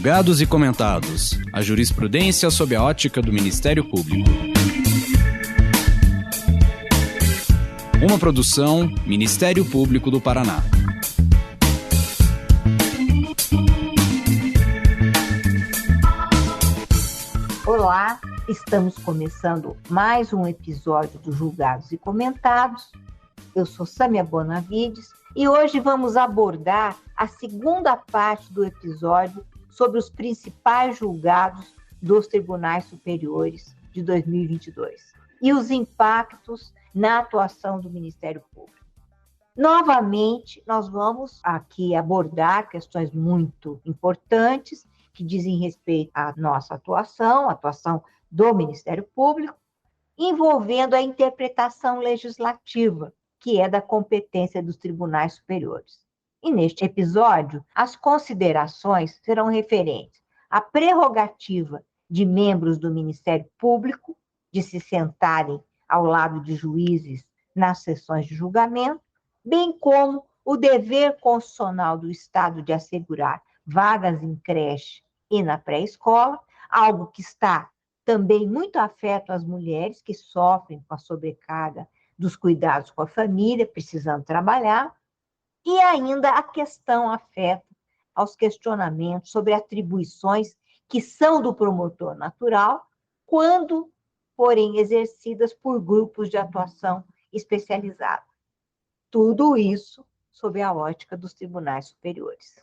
Julgados e comentados. A jurisprudência sob a ótica do Ministério Público. Uma produção Ministério Público do Paraná. Olá, estamos começando mais um episódio do Julgados e Comentados. Eu sou Sâmia Bonavides e hoje vamos abordar a segunda parte do episódio sobre os principais julgados dos tribunais superiores de 2022 e os impactos na atuação do Ministério Público. Novamente, nós vamos aqui abordar questões muito importantes que dizem respeito à nossa atuação, a atuação do Ministério Público, envolvendo a interpretação legislativa, que é da competência dos tribunais superiores. E neste episódio, as considerações serão referentes à prerrogativa de membros do Ministério Público de se sentarem ao lado de juízes nas sessões de julgamento, bem como o dever constitucional do Estado de assegurar vagas em creche e na pré-escola, algo que está também muito afeto às mulheres que sofrem com a sobrecarga dos cuidados com a família, precisando trabalhar, e ainda a questão afeta aos questionamentos sobre atribuições que são do promotor natural, quando forem exercidas por grupos de atuação especializada. Tudo isso sob a ótica dos tribunais superiores.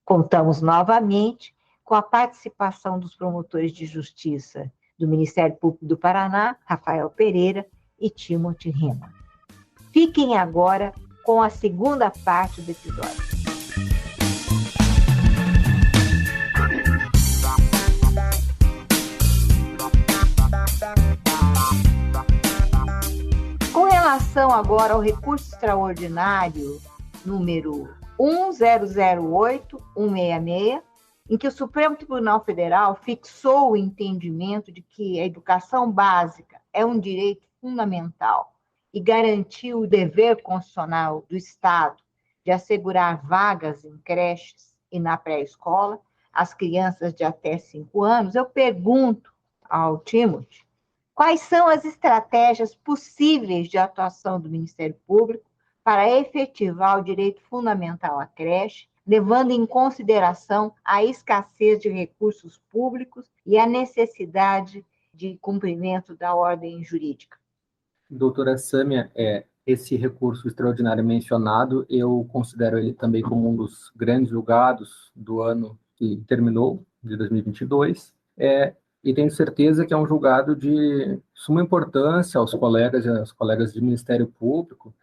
Contamos novamente com a participação dos promotores de justiça do Ministério Público do Paraná, Rafael Pereira e Timothy Rema. Fiquem agora com a segunda parte do episódio. Com relação agora ao recurso extraordinário número 1008166, em que o Supremo Tribunal Federal fixou o entendimento de que a educação básica é um direito fundamental e garantiu o dever constitucional do Estado de assegurar vagas em creches e na pré-escola às crianças de até 5 anos, eu pergunto ao Timothy quais são as estratégias possíveis de atuação do Ministério Público para efetivar o direito fundamental à creche, levando em consideração a escassez de recursos públicos e a necessidade de cumprimento da ordem jurídica. Doutora Sâmia, esse recurso extraordinário mencionado, eu considero ele também como um dos grandes julgados do ano que terminou, de 2022, e tenho certeza que é um julgado de suma importância aos colegas e às colegas do Ministério Público,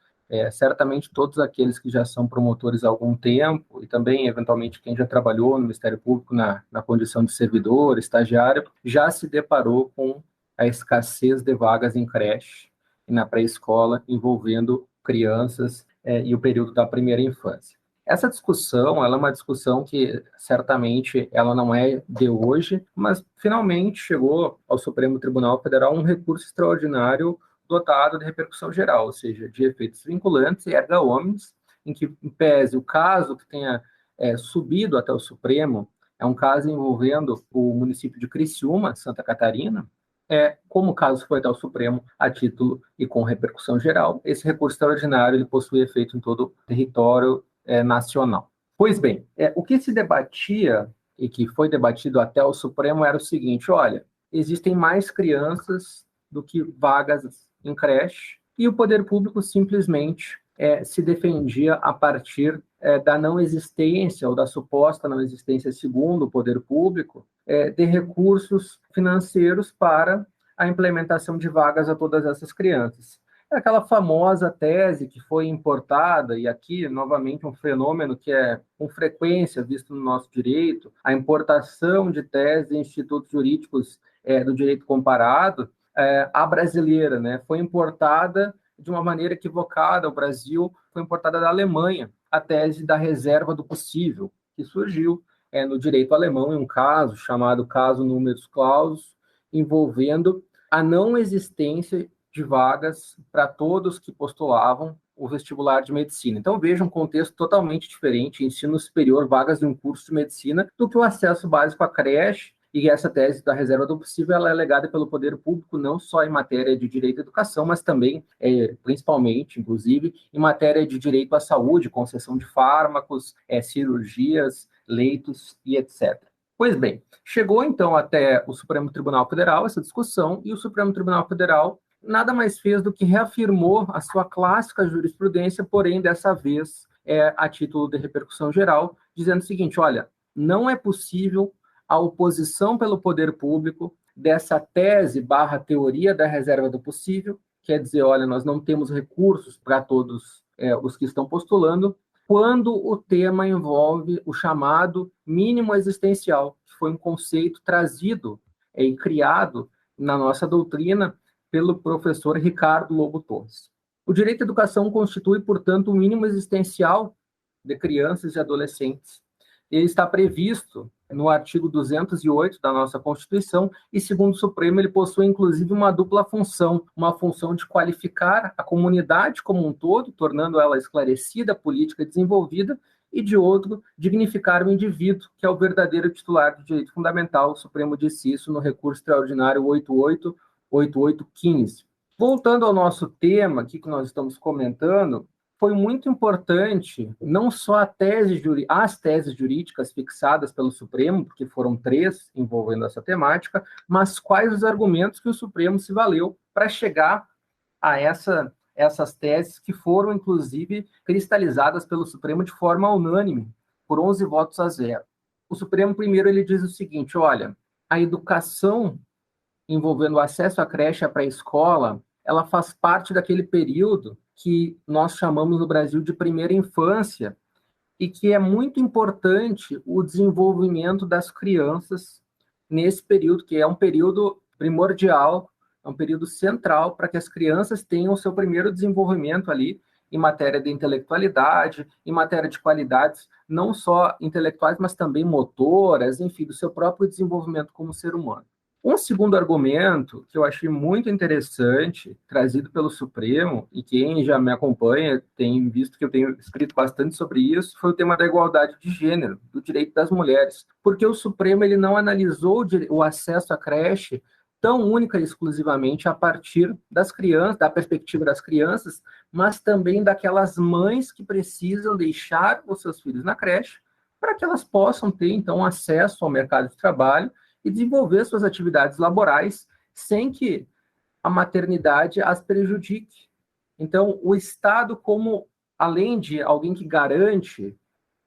certamente todos aqueles que já são promotores há algum tempo, e também, eventualmente, quem já trabalhou no Ministério Público na condição de servidor, estagiário, já se deparou com a escassez de vagas em creche e na pré-escola, envolvendo crianças e o período da primeira infância. Essa discussão, ela é uma discussão que, certamente, ela não é de hoje, mas, finalmente, chegou ao Supremo Tribunal Federal um recurso extraordinário dotado de repercussão geral, ou seja, de efeitos vinculantes e erga omnes, em que, em pese, o caso que tenha subido até o Supremo é um caso envolvendo o município de Criciúma, Santa Catarina, como o caso foi até o Supremo a título e com repercussão geral, esse recurso extraordinário ele possui efeito em todo o território nacional. Pois bem, o que se debatia e que foi debatido até o Supremo era o seguinte: olha, existem mais crianças do que vagas em creche, e o poder público simplesmente se defendia a partir da não existência ou da suposta não existência, segundo o poder público, de recursos financeiros para a implementação de vagas a todas essas crianças. É aquela famosa tese que foi importada, e aqui, novamente, um fenômeno que é com frequência visto no nosso direito, a importação de teses de institutos jurídicos do direito comparado, a brasileira, né? Foi importada de uma maneira equivocada ao Brasil, foi importada da Alemanha, a tese da reserva do possível, que surgiu no direito alemão em um caso chamado caso numerus clausus, envolvendo a não existência de vagas para todos que postulavam o vestibular de medicina. Então, veja um contexto totalmente diferente, ensino superior, vagas de um curso de medicina, do que o acesso básico à creche. E essa tese da reserva do possível ela é legada pelo poder público, não só em matéria de direito à educação, mas também, principalmente, inclusive, em matéria de direito à saúde, concessão de fármacos, cirurgias, leitos e etc. Pois bem, chegou então até o Supremo Tribunal Federal essa discussão, e o Supremo Tribunal Federal nada mais fez do que reafirmou a sua clássica jurisprudência, porém, dessa vez, a título de repercussão geral, dizendo o seguinte: olha, não é possível a oposição pelo poder público dessa tese / teoria da reserva do possível, quer dizer, olha, nós não temos recursos para todos os que estão postulando, quando o tema envolve o chamado mínimo existencial, que foi um conceito trazido e criado na nossa doutrina pelo professor Ricardo Lobo Torres. O direito à educação constitui, portanto, o mínimo existencial de crianças e adolescentes. Ele está previsto no artigo 208 da nossa Constituição e, segundo o Supremo, ele possui, inclusive, uma dupla função, uma função de qualificar a comunidade como um todo, tornando ela esclarecida, política e desenvolvida, e, de outro, dignificar o indivíduo, que é o verdadeiro titular do direito fundamental. O Supremo disse isso no recurso extraordinário 8815. Voltando ao nosso tema aqui que nós estamos comentando, foi muito importante não só as teses jurídicas fixadas pelo Supremo, porque foram 3 envolvendo essa temática, mas quais os argumentos que o Supremo se valeu para chegar a essas teses que foram, inclusive, cristalizadas pelo Supremo de forma unânime, por 11 votos a 0. O Supremo, primeiro, ele diz o seguinte: olha, a educação envolvendo o acesso à creche e à pré-escola, ela faz parte daquele período que nós chamamos no Brasil de primeira infância, e que é muito importante o desenvolvimento das crianças nesse período, que é um período primordial, é um período central para que as crianças tenham o seu primeiro desenvolvimento ali em matéria de intelectualidade, em matéria de qualidades não só intelectuais, mas também motoras, enfim, do seu próprio desenvolvimento como ser humano. Um segundo argumento que eu achei muito interessante, trazido pelo Supremo, e quem já me acompanha tem visto que eu tenho escrito bastante sobre isso, foi o tema da igualdade de gênero, do direito das mulheres. Porque o Supremo ele não analisou o acesso à creche tão única e exclusivamente a partir das crianças, da perspectiva das crianças, mas também daquelas mães que precisam deixar os seus filhos na creche para que elas possam ter, então, acesso ao mercado de trabalho e desenvolver suas atividades laborais sem que a maternidade as prejudique. Então, o Estado, como além de alguém que garante,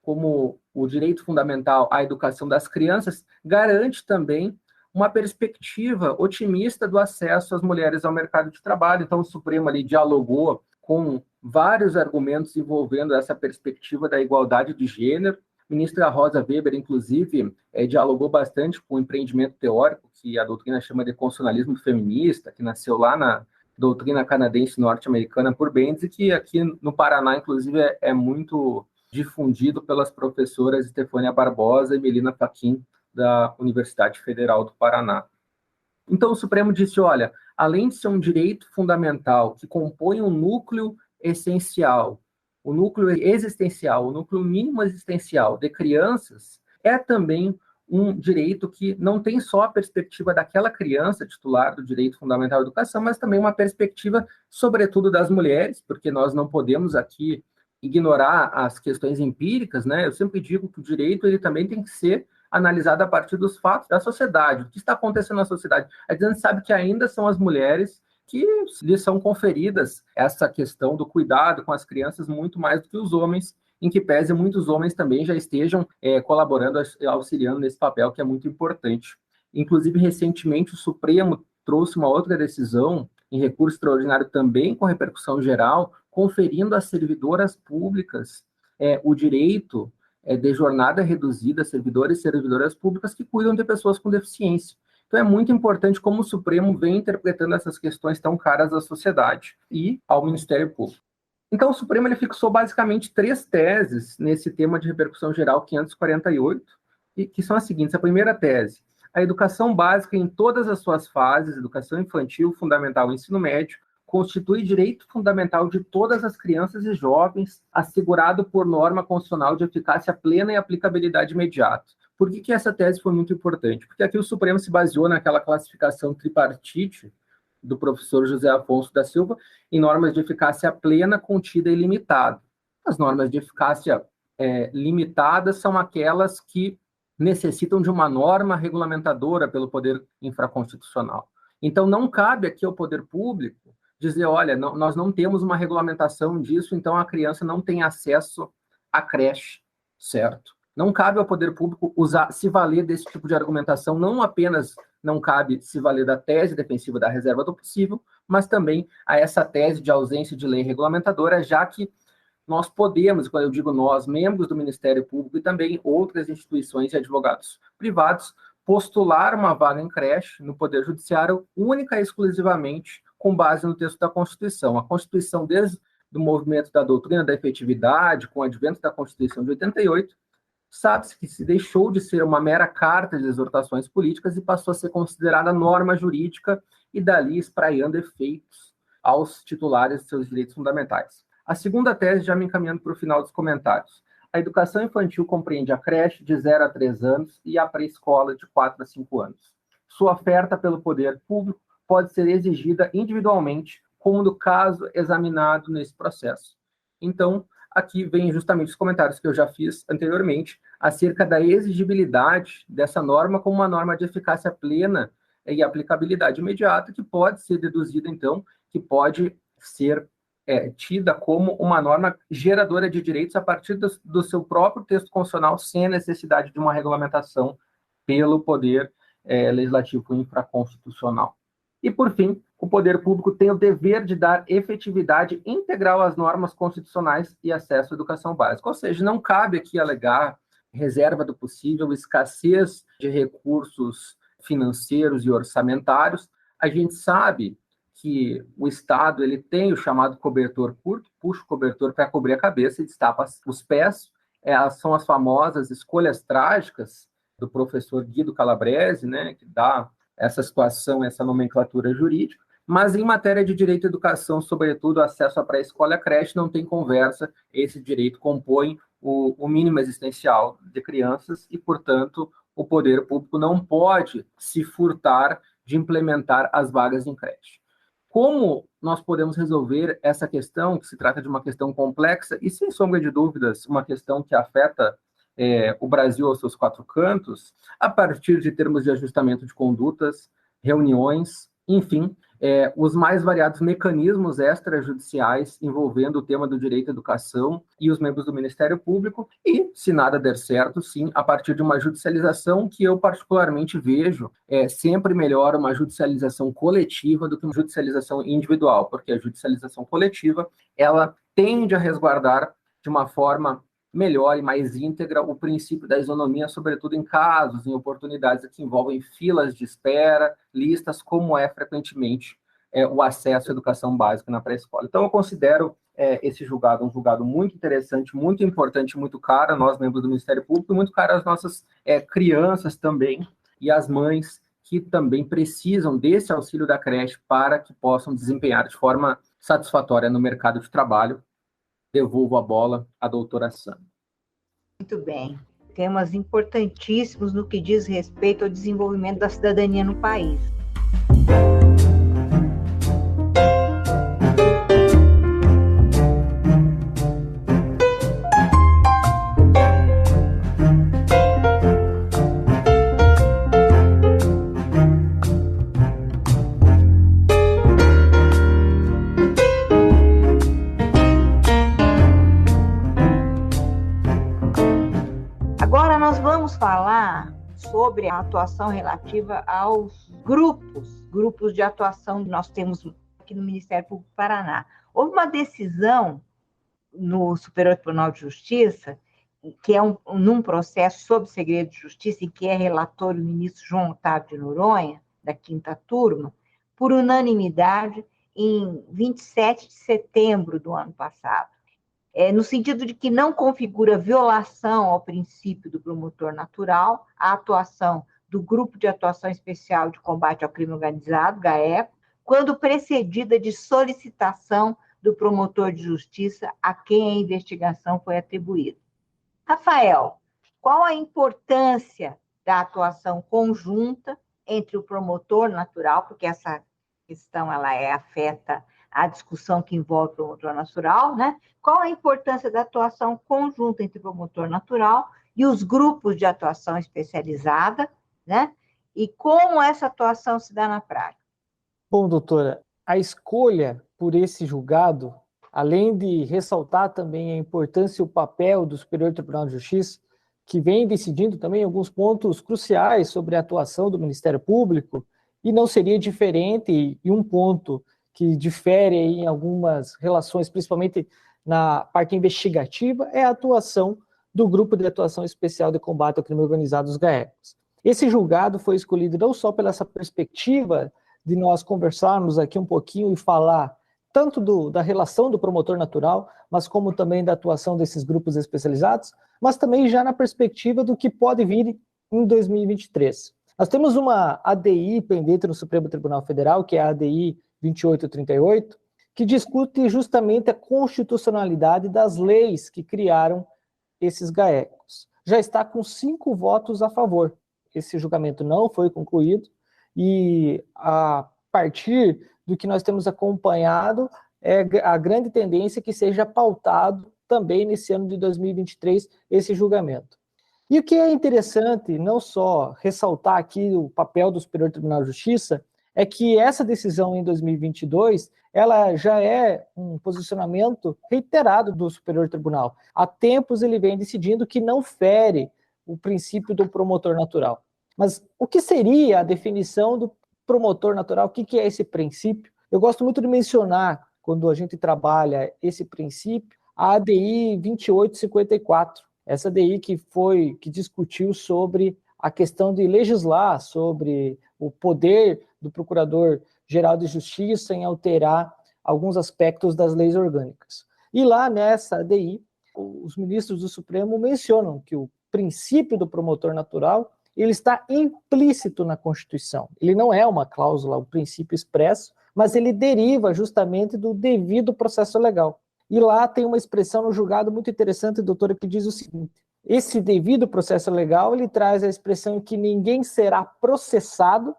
como o direito fundamental à educação das crianças, garante também uma perspectiva otimista do acesso às mulheres ao mercado de trabalho. Então, o Supremo ali dialogou com vários argumentos envolvendo essa perspectiva da igualdade de gênero. A ministra Rosa Weber, inclusive, dialogou bastante com o empreendimento teórico, que a doutrina chama de constitucionalismo feminista, que nasceu lá na doutrina canadense norte-americana por Bentes, e que aqui no Paraná, inclusive, é muito difundido pelas professoras Estefânia Barbosa e Melina Fachin, da Universidade Federal do Paraná. Então, o Supremo disse, olha, além de ser um direito fundamental que compõe um núcleo essencial, o núcleo existencial, o núcleo mínimo existencial de crianças, é também um direito que não tem só a perspectiva daquela criança titular do direito fundamental à educação, mas também uma perspectiva, sobretudo, das mulheres, porque nós não podemos aqui ignorar as questões empíricas, né? Eu sempre digo que o direito ele também tem que ser analisado a partir dos fatos da sociedade, o que está acontecendo na sociedade. A gente sabe que ainda são as mulheres que lhes são conferidas essa questão do cuidado com as crianças muito mais do que os homens, em que pese muitos homens também já estejam colaborando, auxiliando nesse papel que é muito importante. Inclusive, recentemente, o Supremo trouxe uma outra decisão, em recurso extraordinário também com repercussão geral, conferindo às servidoras públicas o direito de jornada reduzida, servidores e servidoras públicas que cuidam de pessoas com deficiência. Então, é muito importante como o Supremo vem interpretando essas questões tão caras à sociedade e ao Ministério Público. Então, o Supremo ele fixou basicamente 3 teses nesse tema de repercussão geral 548, que são as seguintes. A primeira tese, a educação básica em todas as suas fases, educação infantil, fundamental e ensino médio, constitui direito fundamental de todas as crianças e jovens, assegurado por norma constitucional de eficácia plena e aplicabilidade imediata. Por que essa tese foi muito importante? Porque aqui o Supremo se baseou naquela classificação tripartite do professor José Afonso da Silva em normas de eficácia plena, contida e limitada. As normas de eficácia limitada são aquelas que necessitam de uma norma regulamentadora pelo poder infraconstitucional. Então, não cabe aqui ao poder público dizer, olha, nós não temos uma regulamentação disso, então a criança não tem acesso à creche, certo? Não cabe ao poder público se valer desse tipo de argumentação, não apenas não cabe se valer da tese defensiva da reserva do possível, mas também a essa tese de ausência de lei regulamentadora, já que nós podemos, quando eu digo nós, membros do Ministério Público e também outras instituições e advogados privados, postular uma vaga em creche no Poder Judiciário única e exclusivamente com base no texto da Constituição. A Constituição, desde o movimento da doutrina da efetividade, com o advento da Constituição de 88, sabe-se que se deixou de ser uma mera carta de exortações políticas e passou a ser considerada norma jurídica e dali espraiando efeitos aos titulares de seus direitos fundamentais. A segunda tese, já me encaminhando para o final dos comentários. A educação infantil compreende a creche de 0 a 3 anos e a pré-escola de 4 a 5 anos. Sua oferta pelo poder público pode ser exigida individualmente, como no caso examinado nesse processo. Então, aqui vem justamente os comentários que eu já fiz anteriormente acerca da exigibilidade dessa norma como uma norma de eficácia plena e aplicabilidade imediata, que pode ser deduzida, então, que pode ser tida como uma norma geradora de direitos a partir do seu próprio texto constitucional, sem a necessidade de uma regulamentação pelo poder legislativo infraconstitucional. E, por fim, o poder público tem o dever de dar efetividade integral às normas constitucionais e acesso à educação básica. Ou seja, não cabe aqui alegar reserva do possível, escassez de recursos financeiros e orçamentários. A gente sabe que o Estado ele tem o chamado cobertor curto, puxa o cobertor para cobrir a cabeça e destapa os pés. São as famosas escolhas trágicas do professor Guido Calabrese, né, que dá essa situação, essa nomenclatura jurídica, mas em matéria de direito à educação, sobretudo acesso à pré-escola e à creche, não tem conversa, esse direito compõe o mínimo existencial de crianças e, portanto, o poder público não pode se furtar de implementar as vagas em creche. Como nós podemos resolver essa questão, que se trata de uma questão complexa e, sem sombra de dúvidas, uma questão que afeta o Brasil aos seus 4 cantos, a partir de termos de ajustamento de condutas, reuniões, enfim, os mais variados mecanismos extrajudiciais envolvendo o tema do direito à educação e os membros do Ministério Público e, se nada der certo, sim, a partir de uma judicialização que eu particularmente vejo sempre melhor uma judicialização coletiva do que uma judicialização individual, porque a judicialização coletiva, ela tende a resguardar de uma forma melhor e mais íntegra o princípio da isonomia, sobretudo em casos, em oportunidades que envolvem filas de espera, listas, como é frequentemente o acesso à educação básica na pré-escola. Então, eu considero esse julgado um julgado muito interessante, muito importante, muito caro a nós, membros do Ministério Público, e muito caro às nossas crianças também, e às mães que também precisam desse auxílio da creche para que possam desempenhar de forma satisfatória no mercado de trabalho. Devolvo a bola à doutora Sâmia. Muito bem. Temas importantíssimos no que diz respeito ao desenvolvimento da cidadania no país. Falar sobre a atuação relativa aos grupos de atuação que nós temos aqui no Ministério Público do Paraná. Houve uma decisão no Superior Tribunal de Justiça, que é num processo sob segredo de justiça, em que é relator o ministro João Otávio de Noronha, da 5ª turma, por unanimidade, em 27 de setembro do ano passado. No sentido de que não configura violação ao princípio do promotor natural a atuação do Grupo de Atuação Especial de Combate ao Crime Organizado, GAECO, quando precedida de solicitação do promotor de justiça a quem a investigação foi atribuída. Rafael, qual a importância da atuação conjunta entre o promotor natural, porque essa questão afeta a discussão que envolve o promotor natural, né? Qual a importância da atuação conjunta entre o promotor natural e os grupos de atuação especializada, né? E como essa atuação se dá na prática? Bom, doutora, a escolha por esse julgado, além de ressaltar também a importância e o papel do Superior Tribunal de Justiça, que vem decidindo também alguns pontos cruciais sobre a atuação do Ministério Público, e não seria diferente, e um ponto que difere em algumas relações, principalmente na parte investigativa, é a atuação do Grupo de Atuação Especial de Combate ao Crime Organizado, os GAECOS. Esse julgado foi escolhido não só pela essa perspectiva de nós conversarmos aqui um pouquinho e falar tanto da relação do promotor natural, mas como também da atuação desses grupos especializados, mas também já na perspectiva do que pode vir em 2023. Nós temos uma ADI pendente no Supremo Tribunal Federal, que é a ADI 2838, que discute justamente a constitucionalidade das leis que criaram esses GAECOS. Já está com 5 votos a favor. Esse julgamento não foi concluído, e a partir do que nós temos acompanhado, é a grande tendência que seja pautado também nesse ano de 2023 esse julgamento. E o que é interessante, não só ressaltar aqui o papel do Superior Tribunal de Justiça, é que essa decisão em 2022, ela já é um posicionamento reiterado do Superior Tribunal. Há tempos ele vem decidindo que não fere o princípio do promotor natural. Mas o que seria a definição do promotor natural? O que é esse princípio? Eu gosto muito de mencionar, quando a gente trabalha esse princípio, a ADI 2854. Essa ADI que discutiu sobre a questão de legislar, sobre o poder do Procurador-Geral de Justiça em alterar alguns aspectos das leis orgânicas. E lá nessa ADI, os ministros do Supremo mencionam que o princípio do promotor natural ele está implícito na Constituição. Ele não é uma cláusula, um princípio expresso, mas ele deriva justamente do devido processo legal. E lá tem uma expressão no julgado muito interessante, doutora, que diz o seguinte: esse devido processo legal, ele traz a expressão que ninguém será processado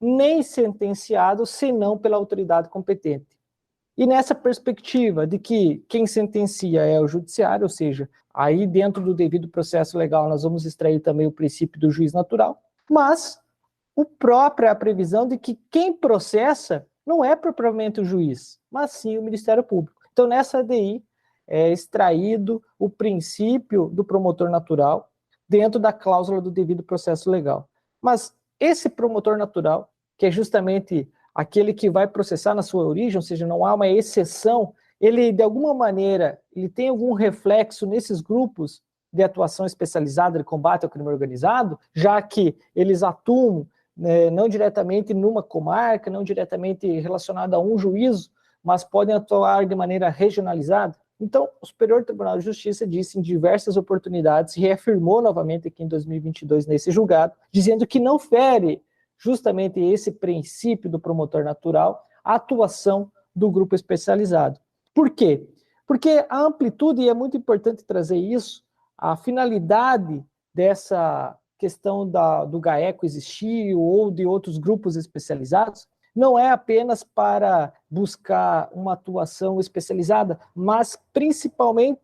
nem sentenciado senão pela autoridade competente. E nessa perspectiva de que quem sentencia é o judiciário, ou seja, aí dentro do devido processo legal nós vamos extrair também o princípio do juiz natural, mas a própria previsão de que quem processa não é propriamente o juiz, mas sim o Ministério Público. Então nessa ADI é extraído o princípio do promotor natural dentro da cláusula do devido processo legal. Mas esse promotor natural, que é justamente aquele que vai processar na sua origem, ou seja, não há uma exceção, ele, de alguma maneira, ele tem algum reflexo nesses grupos de atuação especializada de combate ao crime organizado, já que eles atuam não diretamente numa comarca, não diretamente relacionado a um juízo, mas podem atuar de maneira regionalizada. Então, o Superior Tribunal de Justiça disse em diversas oportunidades, e reafirmou novamente aqui em 2022 nesse julgado, dizendo que não fere justamente esse princípio do promotor natural, a atuação do grupo especializado. Por quê? Porque a amplitude, e é muito importante trazer isso, a finalidade dessa questão do GAECO existir ou de outros grupos especializados, não é apenas para buscar uma atuação especializada, mas principalmente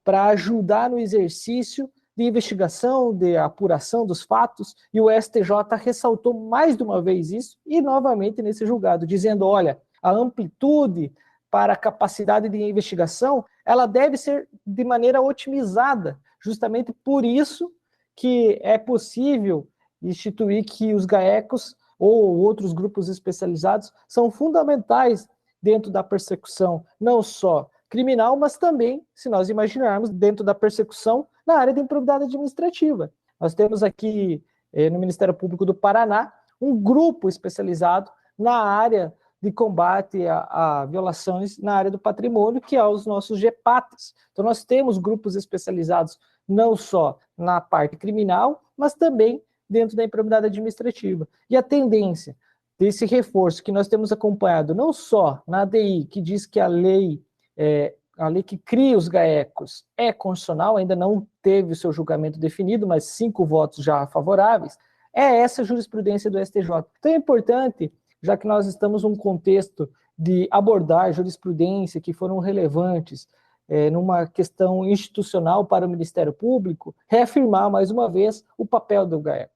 para ajudar no exercício de investigação, de apuração dos fatos, e o STJ ressaltou mais de uma vez isso, e novamente nesse julgado, dizendo, olha, a amplitude para a capacidade de investigação, ela deve ser de maneira otimizada, justamente por isso que é possível instituir que os GAECOS ou outros grupos especializados são fundamentais dentro da persecução, não só criminal, mas também, se nós imaginarmos, dentro da persecução na área de improbidade administrativa. Nós temos aqui, no Ministério Público do Paraná, um grupo especializado na área de combate a violações na área do patrimônio, que é os nossos GEPATs. Então, nós temos grupos especializados não só na parte criminal, mas também dentro da improbidade administrativa. E a tendência desse reforço que nós temos acompanhado, não só na ADI, que diz que a lei que cria os GAECos é constitucional, ainda não teve o seu julgamento definido, mas 5 votos já favoráveis, é essa jurisprudência do STJ. Então é importante, já que nós estamos num contexto de abordar jurisprudência que foram relevantes numa questão institucional para o Ministério Público, reafirmar mais uma vez o papel do GAECO.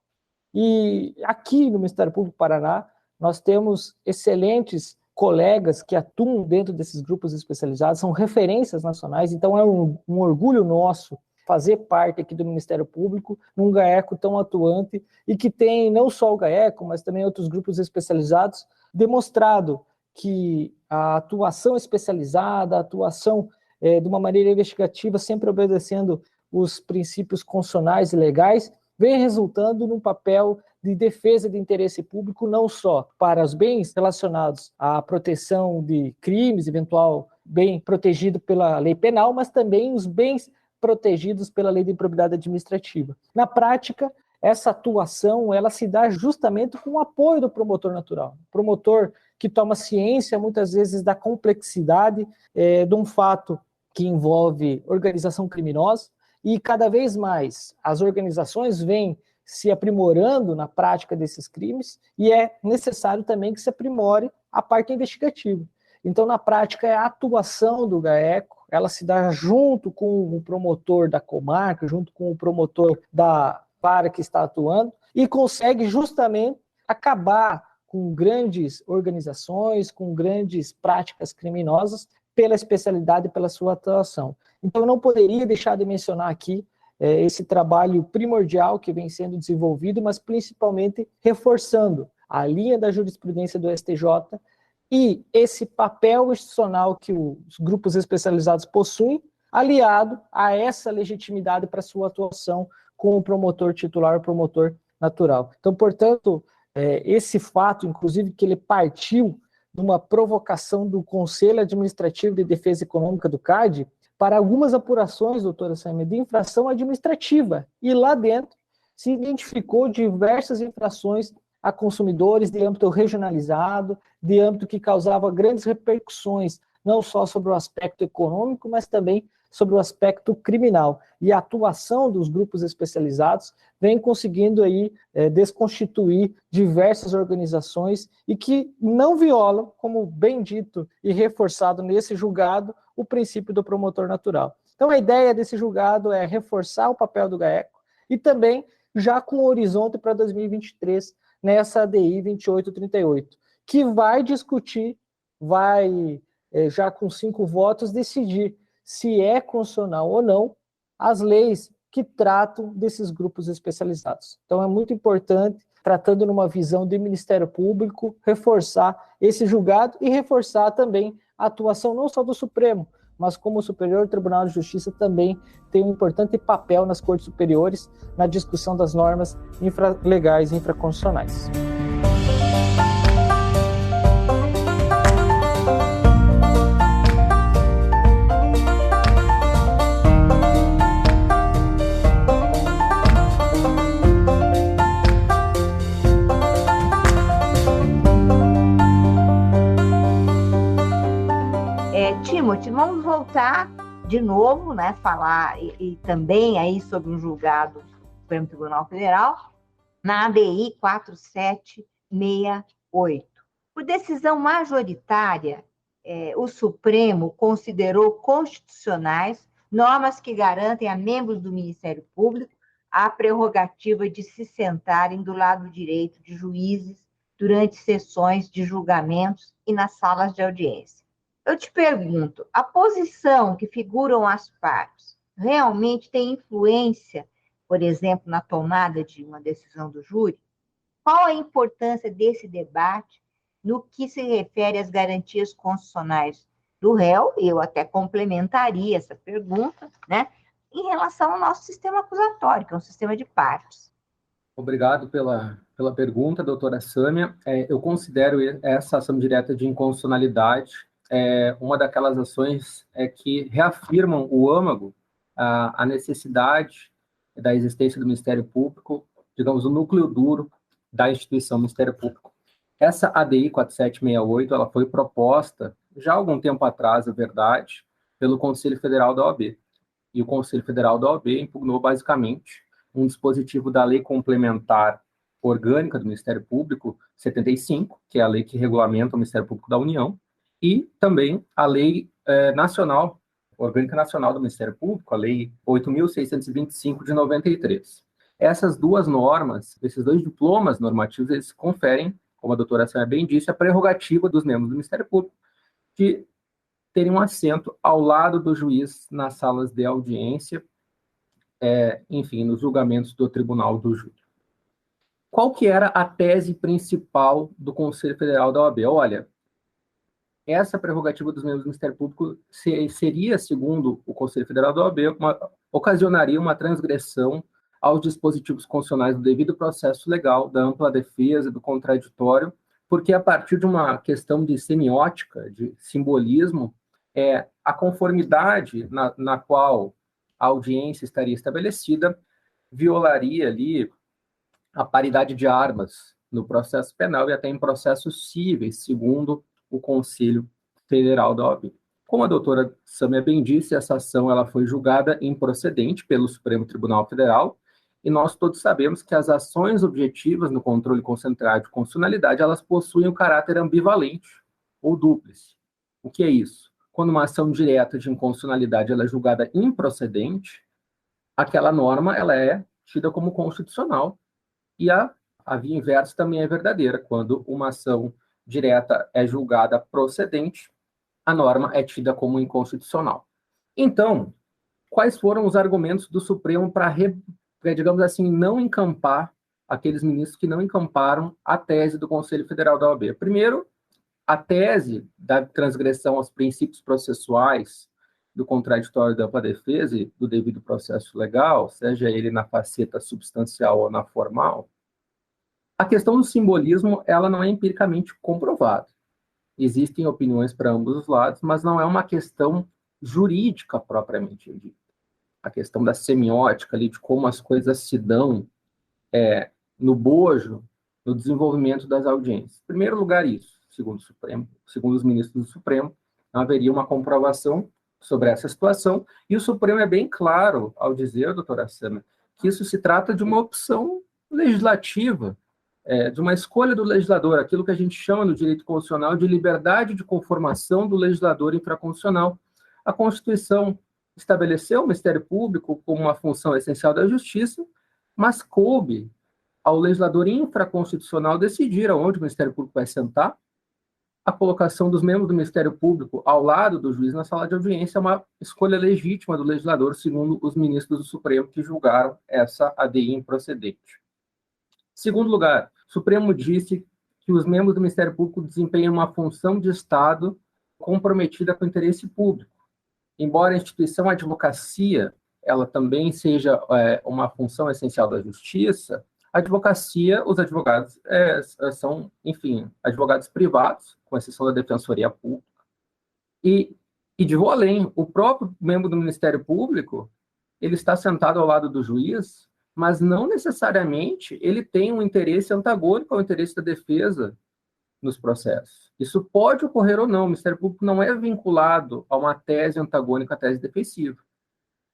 E aqui no Ministério Público do Paraná, nós temos excelentes colegas que atuam dentro desses grupos especializados, são referências nacionais, então é um orgulho nosso fazer parte aqui do Ministério Público, num GAECO tão atuante, e que tem não só o GAECO, mas também outros grupos especializados, demonstrado que a atuação especializada, a atuação de uma maneira investigativa, sempre obedecendo os princípios constitucionais e legais, vem resultando num papel de defesa de interesse público, não só para os bens relacionados à proteção de crimes, eventual bem protegido pela lei penal, mas também os bens protegidos pela lei de improbidade administrativa. Na prática, essa atuação ela se dá justamente com o apoio do promotor natural. O promotor que toma ciência, muitas vezes, da complexidade de um fato que envolve organização criminosa, e cada vez mais as organizações vêm se aprimorando na prática desses crimes, e é necessário também que se aprimore a parte investigativa. Então, na prática, é a atuação do GAECO, ela se dá junto com o promotor da comarca, junto com o promotor da vara que está atuando, e consegue justamente acabar com grandes organizações, com grandes práticas criminosas, pela especialidade e pela sua atuação. Então, eu não poderia deixar de mencionar aqui esse trabalho primordial que vem sendo desenvolvido, mas principalmente reforçando a linha da jurisprudência do STJ e esse papel institucional que os grupos especializados possuem, aliado a essa legitimidade para sua atuação com o promotor titular, o promotor natural. Então, portanto, esse fato, inclusive, que ele partiu de uma provocação do Conselho Administrativo de Defesa Econômica do CAD para algumas apurações, doutora Sâmia, de infração administrativa. E lá dentro se identificou diversas infrações a consumidores de âmbito regionalizado, de âmbito que causava grandes repercussões, não só sobre o aspecto econômico, mas também sobre o aspecto criminal. E a atuação dos grupos especializados vem conseguindo aí desconstituir diversas organizações e que não violam, como bem dito e reforçado nesse julgado, o princípio do promotor natural. Então a ideia desse julgado é reforçar o papel do GAECO e também já com horizonte para 2023, nessa ADI 2838, que vai discutir, já com 5 votos, decidir se é constitucional ou não as leis que tratam desses grupos especializados. Então é muito importante, tratando numa visão do Ministério Público, reforçar esse julgado e reforçar também a atuação não só do Supremo, mas como o Superior Tribunal de Justiça também tem um importante papel nas cortes superiores na discussão das normas legais e infraconstitucionais. Timothy, vamos voltar de novo, né, falar e também aí sobre um julgado do Supremo Tribunal Federal, na ADI 4768. Por decisão majoritária, o Supremo considerou constitucionais normas que garantem a membros do Ministério Público a prerrogativa de se sentarem do lado direito de juízes durante sessões de julgamentos e nas salas de audiência. Eu te pergunto, a posição que figuram as partes realmente tem influência, por exemplo, na tomada de uma decisão do júri? Qual a importância desse debate no que se refere às garantias constitucionais do réu? Eu até complementaria essa pergunta, né, em relação ao nosso sistema acusatório, que é um sistema de partes. Obrigado pela pergunta, doutora Sâmia. Eu considero essa ação direta de inconstitucionalidade uma daquelas ações que reafirmam o âmago, a necessidade da existência do Ministério Público, digamos, o núcleo duro da instituição Ministério Público. Essa ADI 4768, ela foi proposta já há algum tempo atrás, é verdade, pelo Conselho Federal da OAB. E o Conselho Federal da OAB impugnou basicamente um dispositivo da Lei Complementar Orgânica do Ministério Público 75, que é a lei que regulamenta o Ministério Público da União, e também a Lei Nacional, Orgânica Nacional do Ministério Público, a Lei 8.625 de 93. Essas duas normas, esses dois diplomas normativos, eles conferem, como a doutora Sâmia bem disse, a prerrogativa dos membros do Ministério Público de terem um assento ao lado do juiz nas salas de audiência, enfim, nos julgamentos do Tribunal do Júri. Qual que era a tese principal do Conselho Federal da OAB? Olha, essa prerrogativa dos membros do Ministério Público seria, segundo o Conselho Federal da OAB, ocasionaria uma transgressão aos dispositivos constitucionais do devido processo legal, da ampla defesa, do contraditório, porque a partir de uma questão de semiótica, de simbolismo, a conformidade na qual a audiência estaria estabelecida violaria ali a paridade de armas no processo penal e até em processos cíveis, segundo o Conselho Federal da OAB. Como a doutora Sâmia bem disse, essa ação ela foi julgada improcedente pelo Supremo Tribunal Federal, e nós todos sabemos que as ações objetivas no controle concentrado de constitucionalidade, elas possuem um caráter ambivalente ou dúplice. O que é isso? Quando uma ação direta de inconstitucionalidade ela é julgada improcedente, aquela norma ela é tida como constitucional, e a via inversa também é verdadeira. Quando uma ação direta é julgada procedente, a norma é tida como inconstitucional. Então, quais foram os argumentos do Supremo para, digamos assim, não encampar aqueles ministros que não encamparam a tese do Conselho Federal da OAB? Primeiro, a tese da transgressão aos princípios processuais do contraditório da ampla defesa e do devido processo legal, seja ele na faceta substancial ou na formal, a questão do simbolismo ela não é empiricamente comprovada. Existem opiniões para ambos os lados, mas não é uma questão jurídica propriamente dita. A questão da semiótica, ali, de como as coisas se dão no bojo, no desenvolvimento das audiências. Em primeiro lugar, isso, segundo o Supremo, segundo os ministros do Supremo, não haveria uma comprovação sobre essa situação, e o Supremo é bem claro ao dizer, doutora Sâmia, que isso se trata de uma opção legislativa, de uma escolha do legislador, aquilo que a gente chama no direito constitucional de liberdade de conformação do legislador infraconstitucional. A Constituição estabeleceu o Ministério Público como uma função essencial da justiça, mas coube ao legislador infraconstitucional decidir aonde o Ministério Público vai sentar. A colocação dos membros do Ministério Público ao lado do juiz na sala de audiência é uma escolha legítima do legislador, segundo os ministros do Supremo que julgaram essa ADI improcedente. Segundo lugar, o Supremo disse que os membros do Ministério Público desempenham uma função de Estado comprometida com o interesse público. Embora a instituição advocacia ela também seja uma função essencial da justiça, a advocacia, os advogados são, enfim, advogados privados, com exceção da Defensoria Pública. E de vou além, o próprio membro do Ministério Público, ele está sentado ao lado do juiz, mas não necessariamente ele tem um interesse antagônico ao interesse da defesa nos processos. Isso pode ocorrer ou não, o Ministério Público não é vinculado a uma tese antagônica à tese defensiva.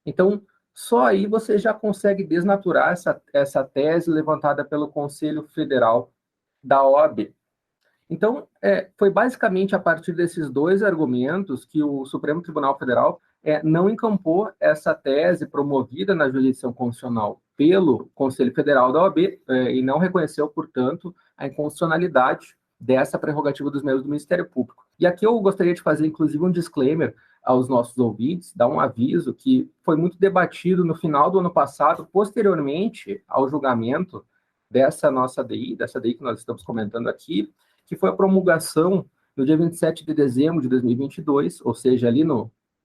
Então, só aí você já consegue desnaturar essa tese levantada pelo Conselho Federal da OAB. Então, foi basicamente a partir desses dois argumentos que o Supremo Tribunal Federal não encampou essa tese promovida na jurisdição constitucional pelo Conselho Federal da OAB e não reconheceu, portanto, a inconstitucionalidade dessa prerrogativa dos membros do Ministério Público. E aqui eu gostaria de fazer, inclusive, um disclaimer aos nossos ouvintes, dar um aviso que foi muito debatido no final do ano passado, posteriormente ao julgamento dessa nossa ADI, dessa ADI que nós estamos comentando aqui, que foi a promulgação no dia 27 de dezembro de 2022, ou seja, ali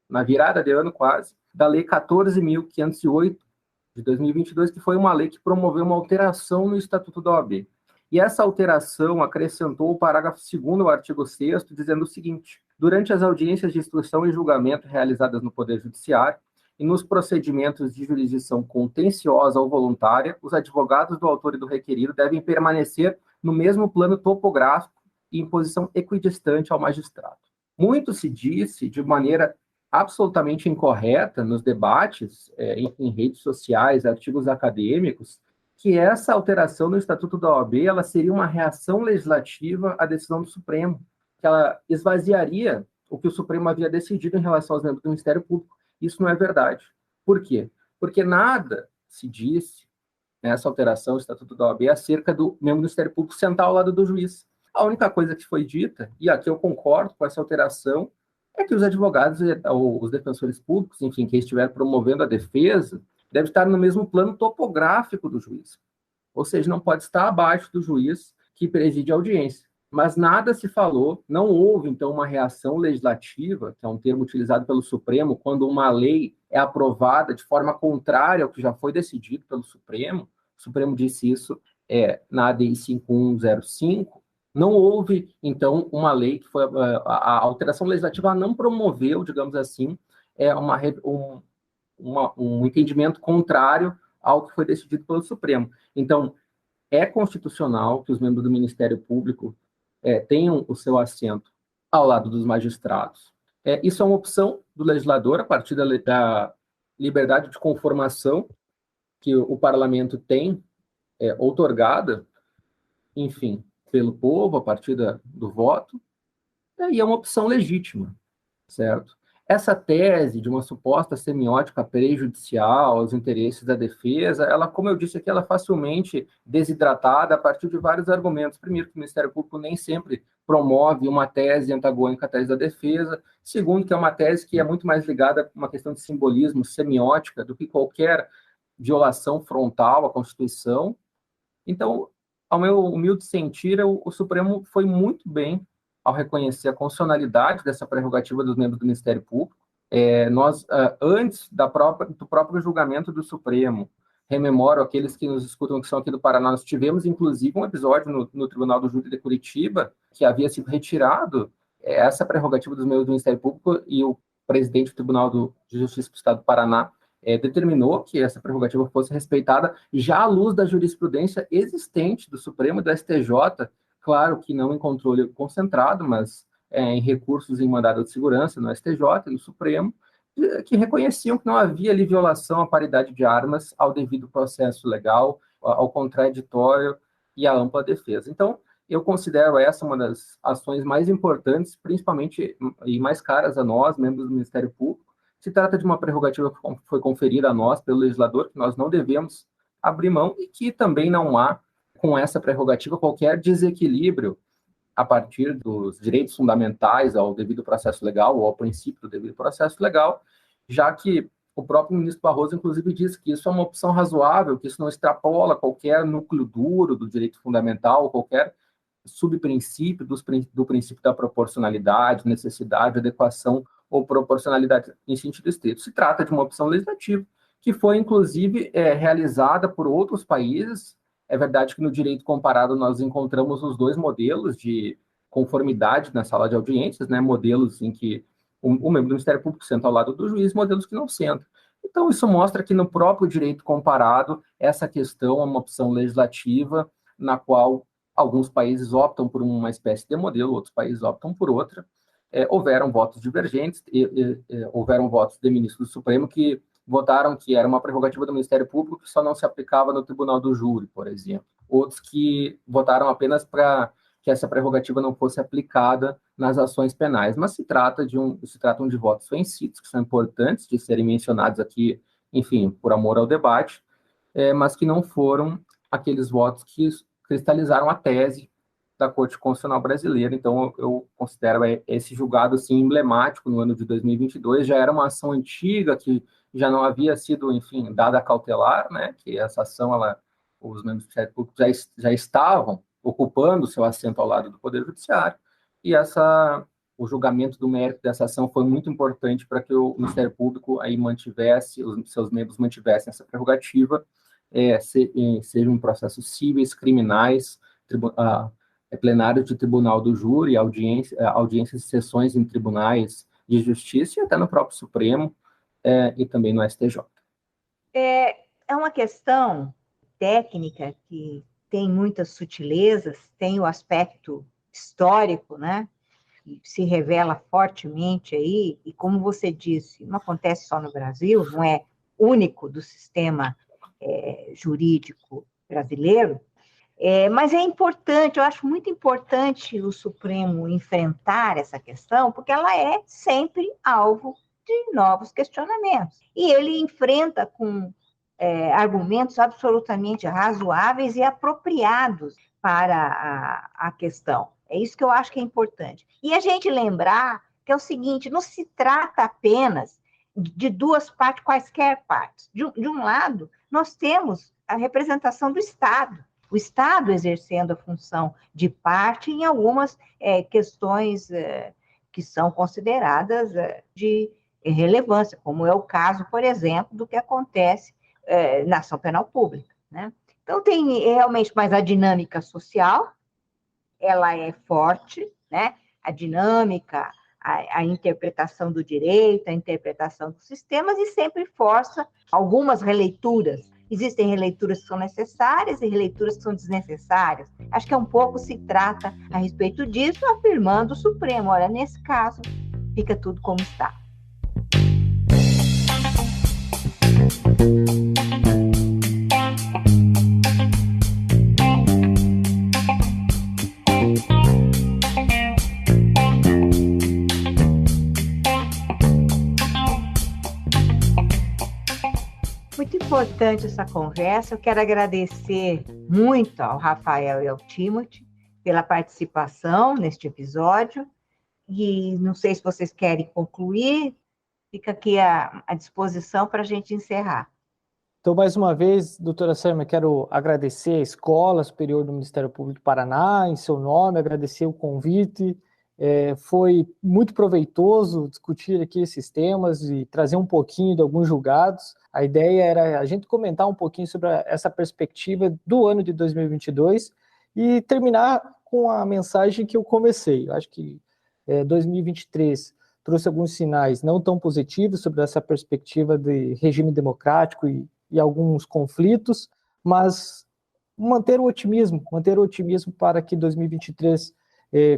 na virada de ano quase, da Lei 14.508 de 2022, que foi uma lei que promoveu uma alteração no Estatuto da OAB. E essa alteração acrescentou o parágrafo 2º ao artigo 6º, dizendo o seguinte: durante as audiências de instrução e julgamento realizadas no Poder Judiciário e nos procedimentos de jurisdição contenciosa ou voluntária, os advogados do autor e do requerido devem permanecer no mesmo plano topográfico e em posição equidistante ao magistrado. Muito se disse, de maneira absolutamente incorreta, nos debates, em redes sociais, artigos acadêmicos, que essa alteração no Estatuto da OAB ela seria uma reação legislativa à decisão do Supremo, que ela esvaziaria o que o Supremo havia decidido em relação aos membros do Ministério Público. Isso não é verdade. Por quê? Porque nada se disse nessa alteração do Estatuto da OAB acerca do membro do Ministério Público sentar ao lado do juiz. A única coisa que foi dita, e aqui eu concordo com essa alteração, é que os advogados ou os defensores públicos, enfim, quem estiver promovendo a defesa, deve estar no mesmo plano topográfico do juiz. Ou seja, não pode estar abaixo do juiz que preside a audiência. Mas nada se falou, não houve, então, uma reação legislativa, que é um termo utilizado pelo Supremo, quando uma lei é aprovada de forma contrária ao que já foi decidido pelo Supremo. O Supremo disse isso na ADI 5105. Não houve, então, uma lei que foi... A alteração legislativa não promoveu, digamos assim, um entendimento contrário ao que foi decidido pelo Supremo. Então, é constitucional que os membros do Ministério Público tenham o seu assento ao lado dos magistrados. Isso é uma opção do legislador, a partir da liberdade de conformação que o parlamento tem outorgada, enfim, pelo povo, a partir do voto, e é uma opção legítima, certo? Essa tese de uma suposta semiótica prejudicial aos interesses da defesa, ela, como eu disse aqui, ela é facilmente desidratada a partir de vários argumentos. Primeiro, que o Ministério Público nem sempre promove uma tese antagônica à tese da defesa. Segundo, que é uma tese que é muito mais ligada a uma questão de simbolismo, semiótica, do que qualquer violação frontal à Constituição. Então, ao meu humilde sentir, o Supremo foi muito bem ao reconhecer a constitucionalidade dessa prerrogativa dos membros do Ministério Público. Nós, antes do próprio julgamento do Supremo, rememoro aqueles que nos escutam que são aqui do Paraná, nós tivemos, inclusive, um episódio no Tribunal do Júri de Curitiba, que havia sido retirado essa prerrogativa dos membros do Ministério Público, e o presidente do Tribunal de Justiça do Estado do Paraná determinou que essa prerrogativa fosse respeitada, já à luz da jurisprudência existente do Supremo e do STJ, claro que não em controle concentrado, mas em recursos em mandado de segurança no STJ e no Supremo, que reconheciam que não havia ali violação à paridade de armas, ao devido processo legal, ao contraditório e à ampla defesa. Então, eu considero essa uma das ações mais importantes, principalmente e mais caras a nós, membros do Ministério Público. Se trata de uma prerrogativa que foi conferida a nós pelo legislador, que nós não devemos abrir mão, e que também não há, com essa prerrogativa, qualquer desequilíbrio a partir dos direitos fundamentais ao devido processo legal ou ao princípio do devido processo legal, já que o próprio ministro Barroso, inclusive, diz que isso é uma opção razoável, que isso não extrapola qualquer núcleo duro do direito fundamental, qualquer subprincípio do princípio da proporcionalidade, necessidade, adequação ou proporcionalidade em sentido estrito. Se trata de uma opção legislativa que foi, inclusive, realizada por outros países. É verdade que no direito comparado nós encontramos os dois modelos de conformidade na sala de audiências, né? Modelos em que o membro do Ministério Público senta ao lado do juiz, modelos que não sentam. Então, isso mostra que no próprio direito comparado, essa questão é uma opção legislativa na qual alguns países optam por uma espécie de modelo, outros países optam por outra. Houveram votos divergentes, houveram votos de ministros do Supremo que votaram que era uma prerrogativa do Ministério Público que só não se aplicava no Tribunal do Júri, por exemplo. Outros que votaram apenas para que essa prerrogativa não fosse aplicada nas ações penais. Mas se tratam de votos vencidos, que são importantes de serem mencionados aqui, enfim, por amor ao debate, mas que não foram aqueles votos que cristalizaram a tese da Corte Constitucional Brasileira. Então, eu considero esse julgado assim, emblemático no ano de 2022. Já era uma ação antiga que já não havia sido, enfim, dada a cautelar, né? Que essa ação, os membros do Ministério Público já estavam ocupando seu assento ao lado do Poder Judiciário, e o julgamento do mérito dessa ação foi muito importante para que o Ministério Público aí os seus membros mantivessem essa prerrogativa, sejam processos cíveis, criminais, plenários de tribunal do júri, audiências e sessões em tribunais de justiça e até no próprio Supremo e também no STJ. É uma questão técnica que tem muitas sutilezas, tem o aspecto histórico, né? Que se revela fortemente aí, e como você disse, não acontece só no Brasil, não é único do sistema jurídico brasileiro, mas é importante, eu acho muito importante o Supremo enfrentar essa questão, porque ela é sempre alvo de novos questionamentos. E ele enfrenta com argumentos absolutamente razoáveis e apropriados para a questão. É isso que eu acho que é importante. E a gente lembrar que é o seguinte, não se trata apenas de duas partes, quaisquer partes. De um lado, nós temos a representação do Estado, o Estado exercendo a função de parte em algumas questões que são consideradas de relevância, como é o caso, por exemplo, do que acontece na ação penal pública, né? Então, tem realmente mais a dinâmica social, ela é forte, né? A dinâmica, a interpretação do direito, a interpretação dos sistemas, e sempre força algumas releituras. Existem releituras que são necessárias e releituras que são desnecessárias. Acho que um pouco se trata a respeito disso, afirmando o Supremo. Olha, nesse caso, fica tudo como está. Muito importante essa conversa. Eu quero agradecer muito ao Rafael e ao Timothy pela participação neste episódio. E não sei se vocês querem concluir, fica aqui à disposição para a gente encerrar. Então, mais uma vez, doutora Sâmia, quero agradecer a Escola Superior do Ministério Público do Paraná, em seu nome, agradecer o convite. Foi muito proveitoso discutir aqui esses temas e trazer um pouquinho de alguns julgados. A ideia era a gente comentar um pouquinho sobre essa perspectiva do ano de 2022 e terminar com a mensagem que eu comecei. Eu acho que 2023 trouxe alguns sinais não tão positivos sobre essa perspectiva de regime democrático e alguns conflitos, mas manter o otimismo para que 2023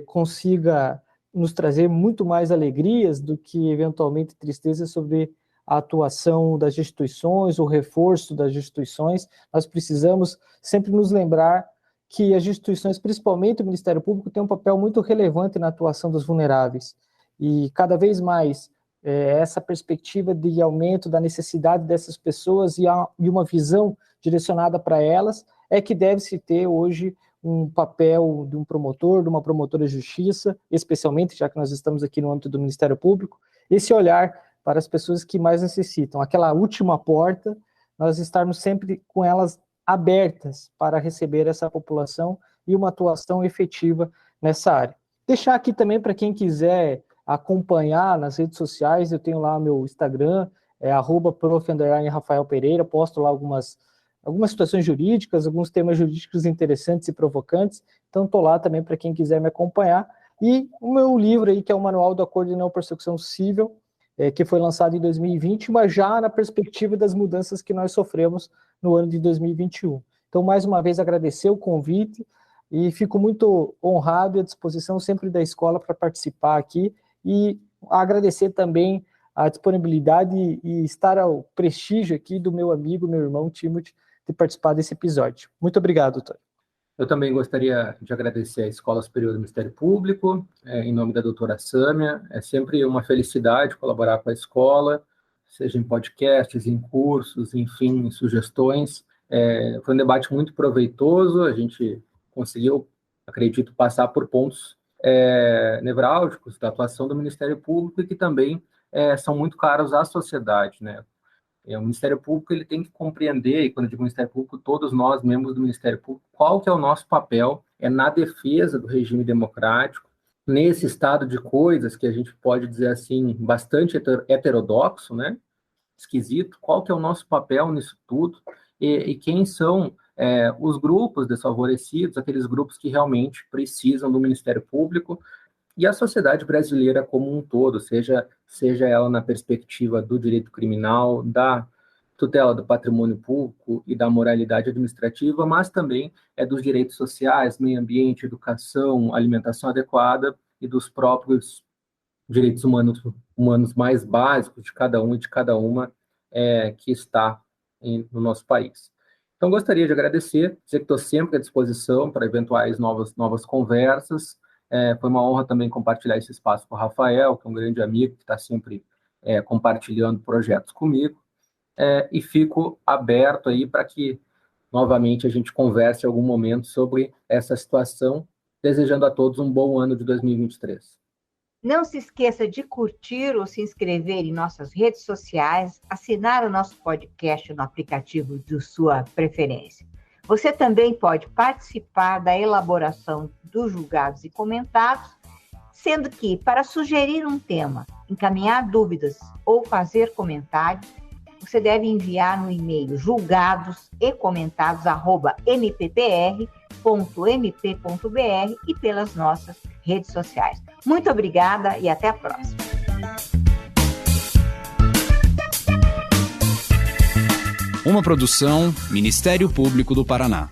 consiga nos trazer muito mais alegrias do que eventualmente tristezas sobre a atuação das instituições, o reforço das instituições. Nós precisamos sempre nos lembrar que as instituições, principalmente o Ministério Público, tem um papel muito relevante na atuação dos vulneráveis. E cada vez mais essa perspectiva de aumento da necessidade dessas pessoas e uma visão direcionada para elas é que deve-se ter hoje um papel de um promotor, de uma promotora de justiça, especialmente, já que nós estamos aqui no âmbito do Ministério Público, esse olhar para as pessoas que mais necessitam, aquela última porta, nós estarmos sempre com elas abertas para receber essa população e uma atuação efetiva nessa área. Deixar aqui também para quem quiser acompanhar nas redes sociais, eu tenho lá meu Instagram, @prof_Rafael Pereira, posto lá algumas situações jurídicas, alguns temas jurídicos interessantes e provocantes, então estou lá também para quem quiser me acompanhar. E o meu livro aí, que é o Manual do Acordo de Não Persecução Civil, que foi lançado em 2020, mas já na perspectiva das mudanças que nós sofremos no ano de 2021. Então, mais uma vez, agradecer o convite e fico muito honrado e à disposição sempre da escola para participar aqui e agradecer também a disponibilidade e estar ao prestígio aqui do meu amigo, meu irmão Timothy, de participar desse episódio. Muito obrigado, doutor. Eu também gostaria de agradecer à Escola Superior do Ministério Público, em nome da doutora Sâmia. É sempre uma felicidade colaborar com a escola, seja em podcasts, em cursos, enfim, em sugestões. Foi um debate muito proveitoso, a gente conseguiu, acredito, passar por pontos nevrálgicos da atuação do Ministério Público e que também são muito caros à sociedade, né? O Ministério Público ele tem que compreender, e quando eu digo Ministério Público, todos nós, membros do Ministério Público, qual que é o nosso papel na defesa do regime democrático, nesse estado de coisas que a gente pode dizer assim, bastante heterodoxo, né? Esquisito, qual que é o nosso papel nisso tudo, e quem são os grupos desfavorecidos, aqueles grupos que realmente precisam do Ministério Público, e a sociedade brasileira como um todo, seja ela na perspectiva do direito criminal, da tutela do patrimônio público e da moralidade administrativa, mas também dos direitos sociais, meio ambiente, educação, alimentação adequada e dos próprios direitos humanos mais básicos de cada um e de cada uma que está no nosso país. Então, gostaria de agradecer, dizer que estou sempre à disposição para eventuais novas conversas. Foi uma honra também compartilhar esse espaço com o Rafael, que é um grande amigo, que está sempre compartilhando projetos comigo. E fico aberto aí para que, novamente, a gente converse em algum momento sobre essa situação, desejando a todos um bom ano de 2023. Não se esqueça de curtir ou se inscrever em nossas redes sociais, assinar o nosso podcast no aplicativo de sua preferência. Você também pode participar da elaboração dos julgados e comentados, sendo que, para sugerir um tema, encaminhar dúvidas ou fazer comentários, você deve enviar no e-mail julgados.mppr.mp.br e pelas nossas redes sociais. Muito obrigada e até a próxima. Uma produção Ministério Público do Paraná.